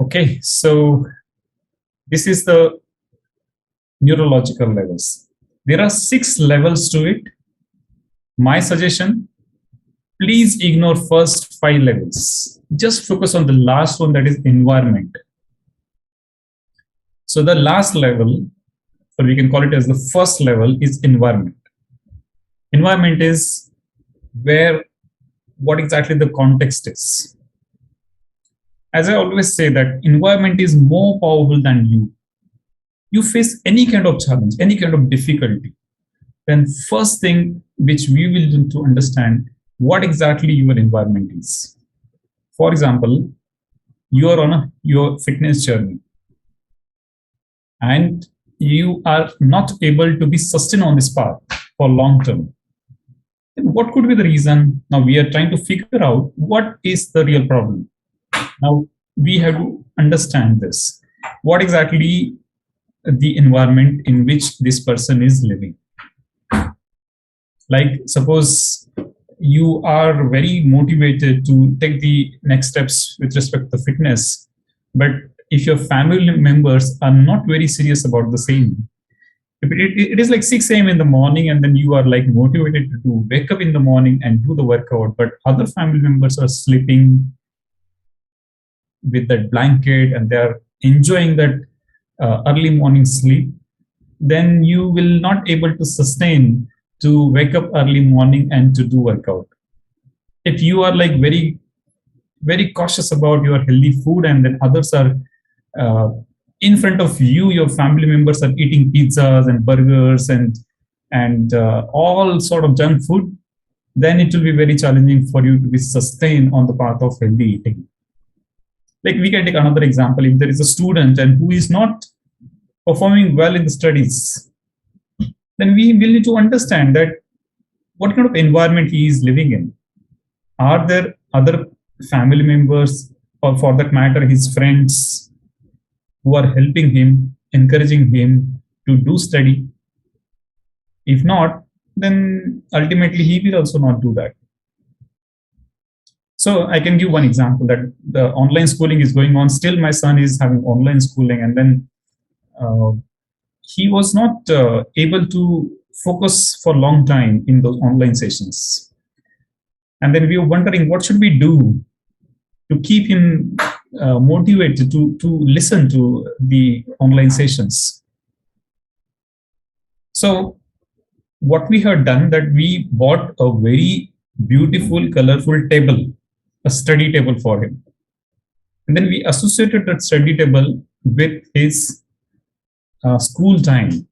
Okay, so this is the neurological levels. There are 6 levels to it. My suggestion, please ignore first 5 levels. Just focus on the last one, that is environment. So the last level, or we can call it as the first level, is environment. Environment is what exactly the context is. As I always say, that environment is more powerful than you. You face any kind of challenge, any kind of difficulty, then first thing which we will do to understand what exactly your environment is. For example, you are on your fitness journey and you are not able to be sustained on this path for long term. Then what could be the reason? Now we are trying to figure out what is the real problem. Now we have to understand this. What exactly the environment in which this person is living. Like suppose you are very motivated to take the next steps with respect to fitness, but if your family members are not very serious about the same, it is like 6 a.m. in the morning and then you are like motivated to wake up in the morning and do the workout, but other family members are sleeping with that blanket and they are enjoying that early morning sleep, then you will not able to sustain to wake up early morning and to do workout. If you are like very, very cautious about your healthy food and then others are in front of you, your family members are eating pizzas and burgers and all sort of junk food, then it will be very challenging for you to be sustained on the path of healthy eating. Like we can take another example. If there is a student and who is not performing well in the studies, then we will need to understand that what kind of environment he is living in. Are there other family members, or for that matter, his friends, who are helping him, encouraging him to do study? If not, then ultimately he will also not do that. So I can give one example that the online schooling is going on. Still, my son is having online schooling, and then he was not able to focus for a long time in those online sessions. And then we were wondering what should we do to keep him motivated to listen to the online sessions. So what we had done, that we bought a very beautiful, colorful table, a study table for him. And then we associated that study table with his school time.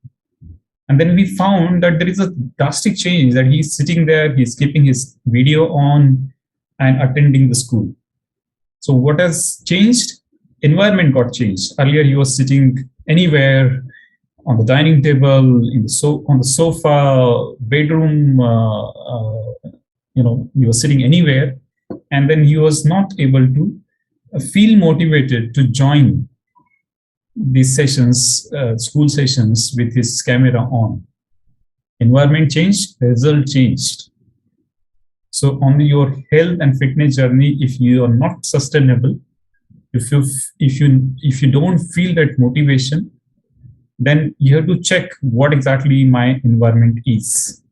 And then we found that there is a drastic change, that he's sitting there, he's keeping his video on and attending the school. So what has changed? Environment got changed. Earlier he was sitting anywhere, on the dining table, on the sofa, bedroom, he was sitting anywhere. And then he was not able to feel motivated to join these sessions, school sessions, with his camera on. Environment changed, result changed. So on your health and fitness journey, if you are not sustainable, if you don't feel that motivation, then you have to check what exactly my environment is.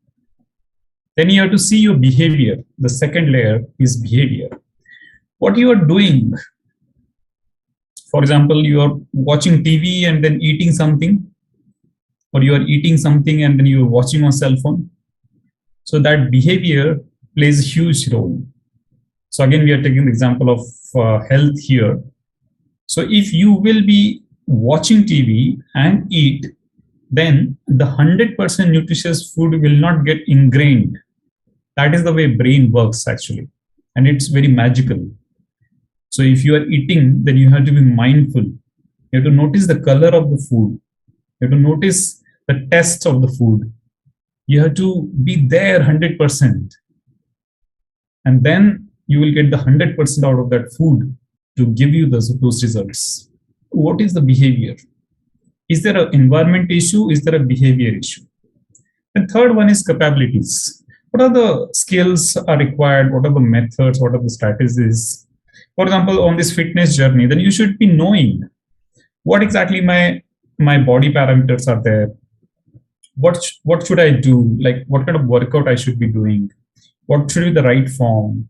Then you have to see your behavior. The second layer is behavior. What you are doing. For example, you are watching TV and then eating something, or you are eating something and then you are watching on cell phone. So that behavior plays a huge role. So again, we are taking the example of health here. So if you will be watching TV and eat, then the 100% nutritious food will not get ingrained. That is the way brain works actually. And it's very magical. So if you are eating, then you have to be mindful. You have to notice the color of the food. You have to notice the taste of the food. You have to be there 100%. And then you will get the 100% out of that food to give you those results. What is the behavior? Is there an environment issue? Is there a behavior issue? And third one is capabilities. What are the skills are required? What are the methods? What are the strategies? For example, on this fitness journey, then you should be knowing what exactly my body parameters are there. What should I do? Like what kind of workout I should be doing? What should be the right form?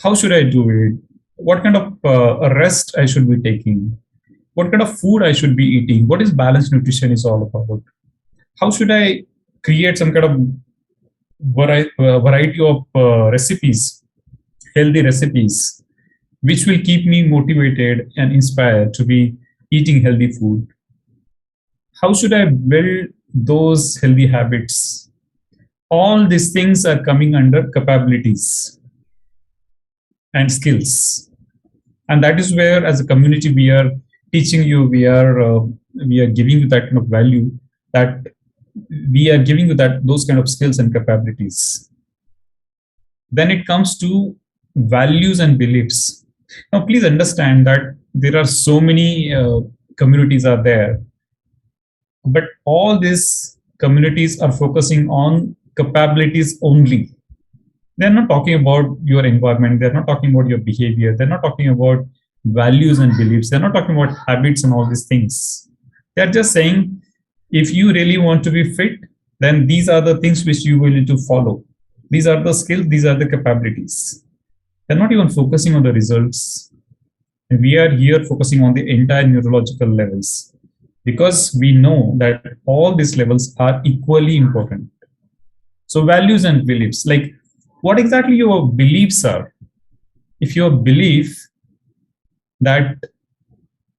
How should I do it? What kind of rest I should be taking? What kind of food I should be eating? What is balanced nutrition is all about? How should I create some kind of variety of recipes, healthy recipes, which will keep me motivated and inspired to be eating healthy food? How should I build those healthy habits? All these things are coming under capabilities and skills, and that is where, as a community, we are teaching you, we are giving you that kind of value, that we are giving you that those kind of skills and capabilities. Then it comes to values and beliefs. Now, please understand that there are so many communities are there, but all these communities are focusing on capabilities only. They're not talking about your environment. They're not talking about your behavior. They're not talking about values and beliefs. They're not talking about habits and all these things. They're just saying, if you really want to be fit, then these are the things which you will need to follow. These are the skills, these are the capabilities. They're not even focusing on the results. We are here focusing on the entire neurological levels, because we know that all these levels are equally important. So, values and beliefs, like what exactly your beliefs are. If your belief that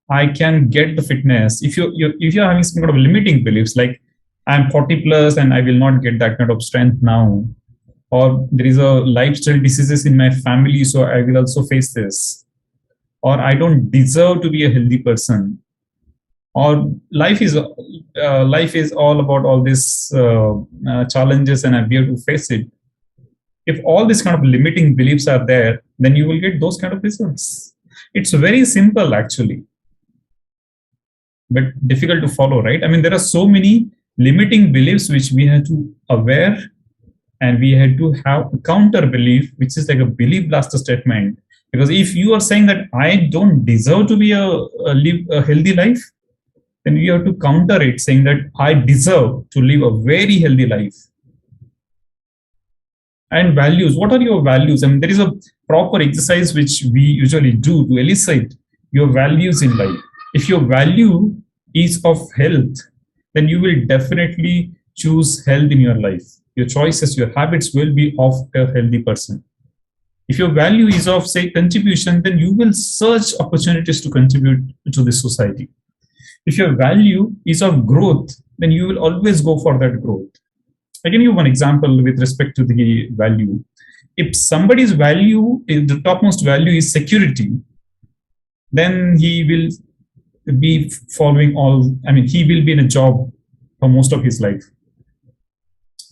I can get the fitness, if you're having some kind of limiting beliefs, like I'm 40 plus and I will not get that kind of strength now, or there is a lifestyle diseases in my family, so I will also face this, or I don't deserve to be a healthy person, or life is all about all these challenges and we have to face it. If all these kind of limiting beliefs are there, then you will get those kind of results. It's very simple actually, but difficult to follow, right? I mean, there are so many limiting beliefs which we have to aware, and we had to have a counter belief, which is like a belief blaster statement. Because if you are saying that I don't deserve to be live a healthy life, then you have to counter it, saying that I deserve to live a very healthy life. And values, what are your values? I mean, there is a proper exercise which we usually do to elicit your values in life. If your value is of health, then you will definitely choose health in your life. Your choices, your habits will be of a healthy person. If your value is of, say, contribution, then you will search opportunities to contribute to this society. If your value is of growth, then you will always go for that growth. I can give you one example with respect to the value. If somebody's value, if the topmost value is security, then he will be following all, I mean, he will be in a job for most of his life,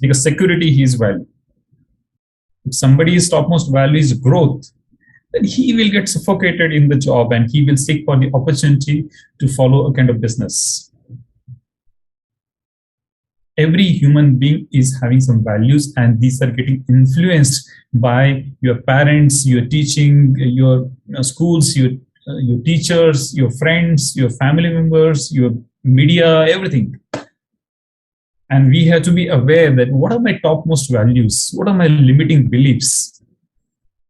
because security is value. If somebody's topmost value is growth, then he will get suffocated in the job and he will seek for the opportunity to follow a kind of business. Every human being is having some values, and these are getting influenced by your parents, your teaching, your schools, your teachers, your friends, your family members, your media, everything. And we have to be aware that what are my topmost values? What are my limiting beliefs?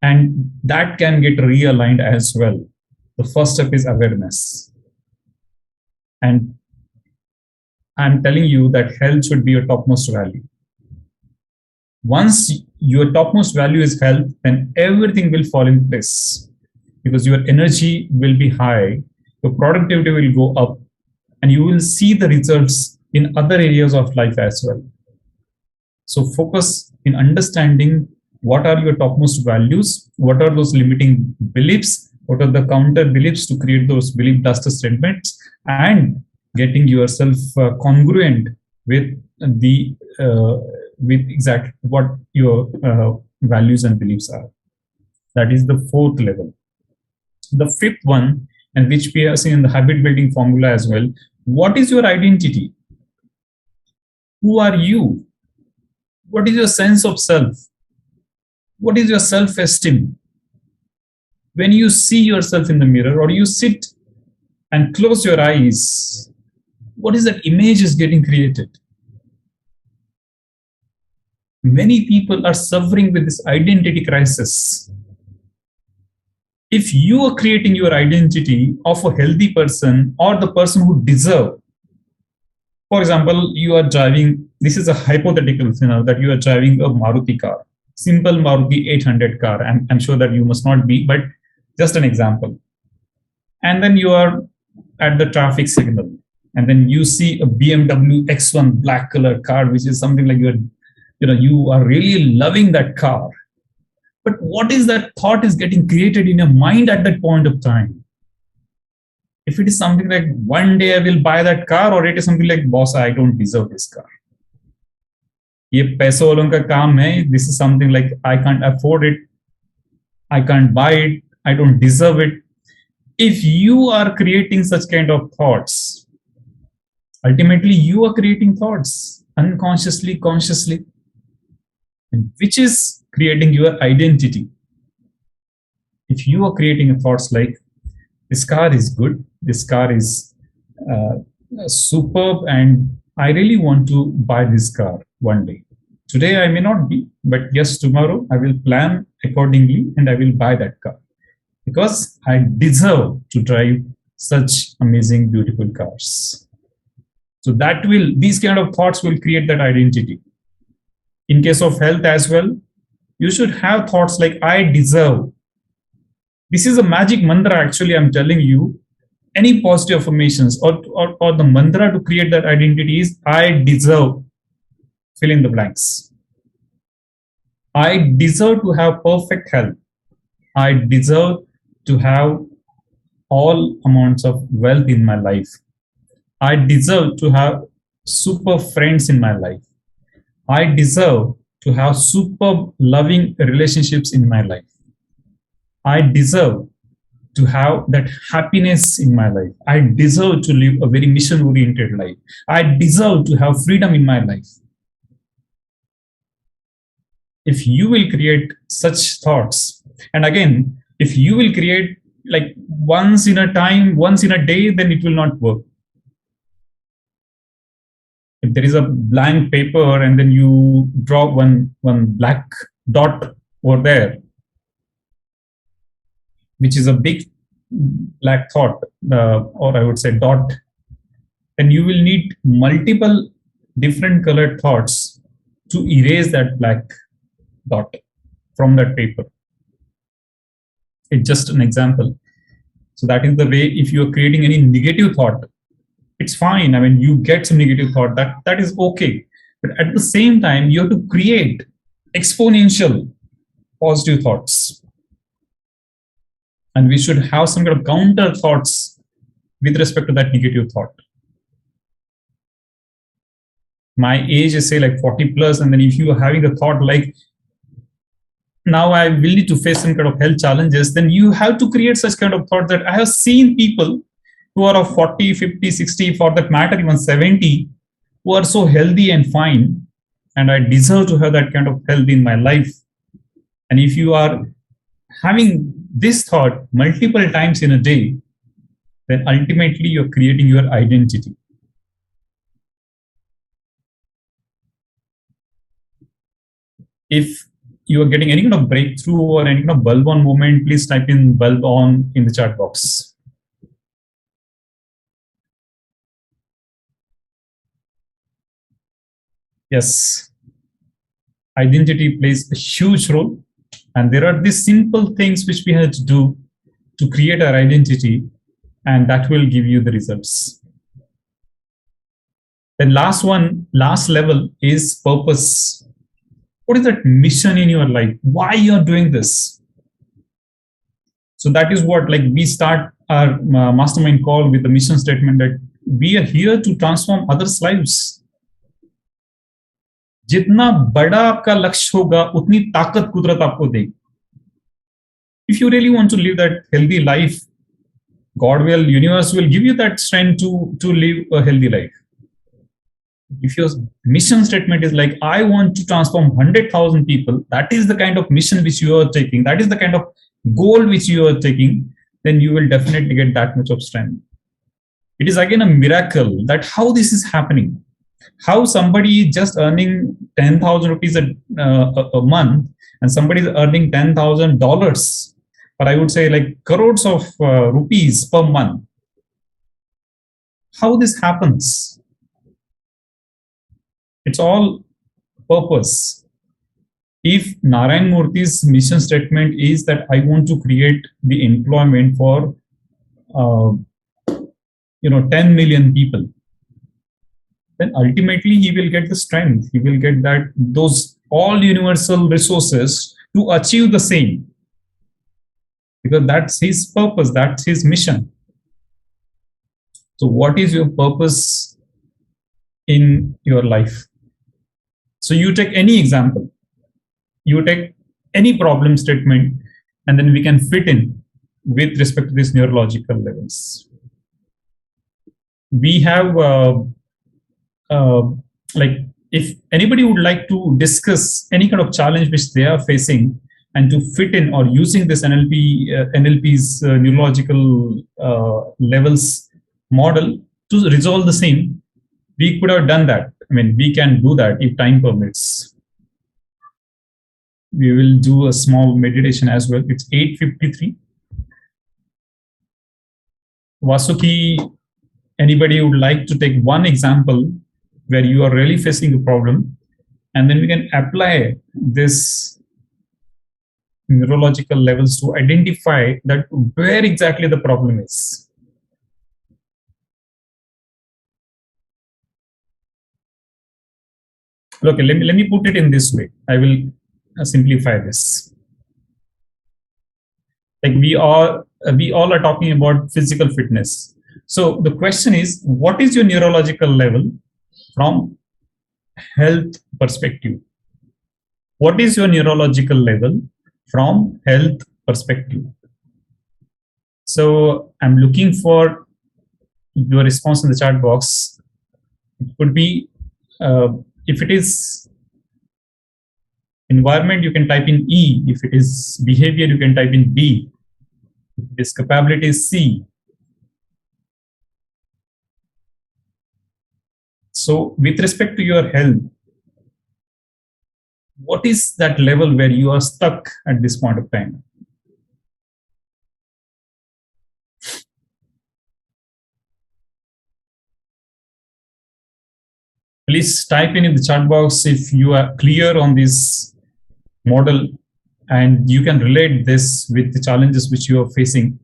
And that can get realigned as well. The first step is awareness. And I'm telling you that health should be your topmost value. Once your topmost value is health, then everything will fall in place, because your energy will be high, your productivity will go up, and you will see the results in other areas of life as well. So focus in understanding what are your topmost values, what are those limiting beliefs, what are the counter beliefs to create those belief blaster statements, and getting yourself congruent with the with exactly what your values and beliefs are. That is the fourth level. The fifth one, and which we have seen in the habit building formula as well, what is your identity? Who are you? What is your sense of self? What is your self esteem? When you see yourself in the mirror or you sit and close your eyes, what is that image is getting created? Many people are suffering with this identity crisis. If you are creating your identity of a healthy person or the person who deserve, for example, you are driving, this is a hypothetical scenario that you are driving a Maruti car, simple Maruti 800 car. I'm sure that you must not be, but just an example. And then you are at the traffic signal, and then you see a BMW X1 black color car, which is something like you are really loving that car. But what is that thought is getting created in your mind at that point of time? If it is something like one day I will buy that car, or it is something like, boss, I don't deserve this car. ये पैसों वालों का काम है. This is something like I can't afford it, I can't buy it, I don't deserve it. If you are creating such kind of thoughts, ultimately you are creating thoughts unconsciously, consciously, which is creating your identity. If you are creating thoughts like, this car is good, this car is superb, and I really want to buy this car one day. Today I may not be, but yes, tomorrow I will plan accordingly and I will buy that car because I deserve to drive such amazing, beautiful cars. So these kind of thoughts will create that identity. In case of health as well, you should have thoughts like, I deserve. This is a magic mantra, actually, I'm telling you. Any positive affirmations or the mantra to create that identity is, I deserve, fill in the blanks. I deserve to have perfect health. I deserve to have all amounts of wealth in my life. I deserve to have super friends in my life. I deserve to have super loving relationships in my life. I deserve to have that happiness in my life. I deserve to live a very mission-oriented life. I deserve to have freedom in my life. If you will create such thoughts, and again, if you will create like once in a time, once in a day, then it will not work. If there is a blank paper and then you draw one black dot over there, which is a big black thought, or I would say dot, then you will need multiple different colored thoughts to erase that black dot from that paper. It's just an example. So that is the way, if you are creating any negative thought, it's fine. I mean, you get some negative thought, that is okay. But at the same time, you have to create exponential positive thoughts. And we should have some kind of counter thoughts with respect to that negative thought. My age is say like 40 plus, and then if you are having a thought like, now I will need to face some kind of health challenges, then you have to create such kind of thought that I have seen people who are of 40, 50, 60, for that matter, even 70, who are so healthy and fine, and I deserve to have that kind of health in my life. And if you are having this thought multiple times in a day, then ultimately you're creating your identity. If you are getting any kind of breakthrough or any kind of bulb on moment, please type in bulb on in the chat box. Yes, identity plays a huge role, and there are these simple things which we have to do to create our identity, and that will give you the results. Then last level is purpose. What is that mission in your life? Why you're doing this? So that is what, like, we start our mastermind call with the mission statement that we are here to transform others' lives. जितना बड़ा आपका लक्ष्य होगा, उतनी ताकत कुदरत आपको देगी. If you really want to live that healthy life, God will, universe will give you that strength to live a healthy life. If your mission statement is like, I want to transform 100,000 people, that is the kind of mission which you are taking. That is the kind of goal which you are taking, then you will definitely get that much of strength. It is again a miracle that how this is happening. How somebody is just earning 10,000 rupees a month, and somebody is earning $10,000, but I would say like crores of rupees per month. How this happens? It's all purpose. If Narayan Murthy's mission statement is that I want to create the employment for 10 million people, then ultimately he will get the strength, he will get that those all universal resources to achieve the same, because that's his purpose, that's his mission. So what is your purpose in your life? So you take any example, you take any problem statement, and then we can fit in with respect to these neurological levels. We have like, if anybody would like to discuss any kind of challenge which they are facing and to fit in or using this NLP's neurological levels model to resolve the same, we could have done that. I mean, we can do that if time permits. We will do a small meditation as well. It's 8:53. Vasuki, anybody would like to take one example where you are really facing a problem, and then we can apply this neurological levels to identify that where exactly the problem is. Okay, let me put it in this way. I will simplify this. Like we all are talking about physical fitness. So the question is, what is your neurological level from health perspective? What is your neurological level from health perspective? So I'm looking for your response in the chat box. It could be, if it is environment, you can type in E. If it is behavior, you can type in B. If it is capability, is C. So with respect to your health, what is that level where you are stuck at this point of time? Please type in the chat box if you are clear on this model and you can relate this with the challenges which you are facing.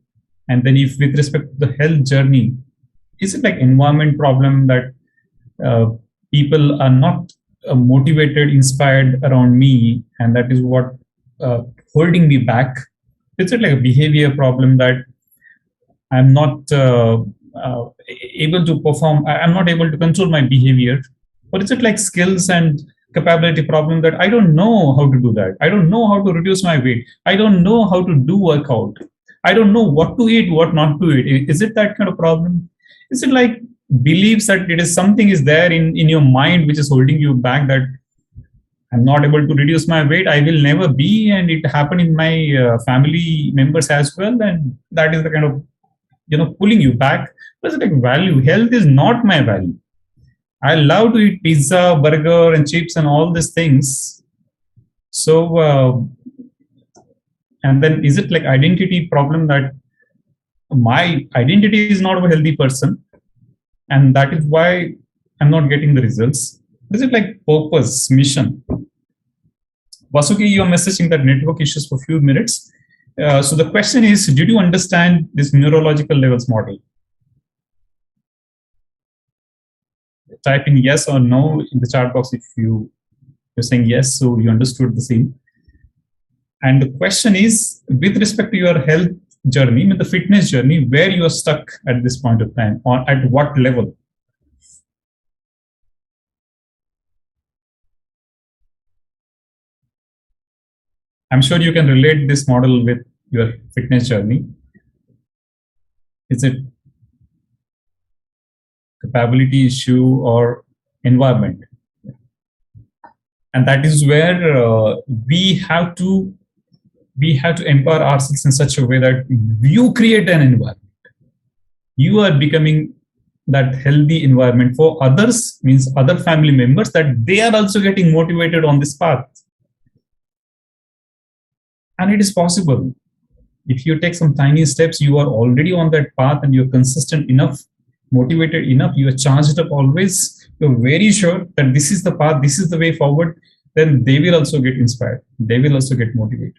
And then if with respect to the health journey, is it like environment problem that people are not motivated, inspired around me, and that is what holding me back? Is it like a behavior problem that I'm not able to perform, I'm not able to control my behavior? Or is it like skills and capability problem that I don't know how to do that? I don't know how to reduce my weight. I don't know how to do workout. I don't know what to eat, what not to eat. Is it that kind of problem? Is it like beliefs that it is something is there in your mind which is holding you back, that I'm not able to reduce my weight, I will never be, and it happened in my family members as well, and that is the kind of pulling you back? But it's like value. Health is not my value. I love to eat pizza, burger, and chips and all these things. So, and then is it like identity problem that my identity is not a healthy person, and that is why I'm not getting the results? Is it like purpose, mission? Vasuki, you're messaging that network issues for a few minutes. So the question is, did you understand this neurological levels model? Type in yes or no in the chat box if you're saying yes, so you understood the same. And the question is, with respect to your health journey, the fitness journey, where you are stuck at this point of time, or at what level? I'm sure you can relate this model with your fitness journey. Is it capability issue or environment? And that is where we have to we have to empower ourselves in such a way that you create an environment. You are becoming that healthy environment for others, means other family members, that they are also getting motivated on this path. And it is possible. If you take some tiny steps, you are already on that path and you're consistent enough, motivated enough, you are charged up always, you're very sure that this is the path, this is the way forward, then they will also get inspired. They will also get motivated.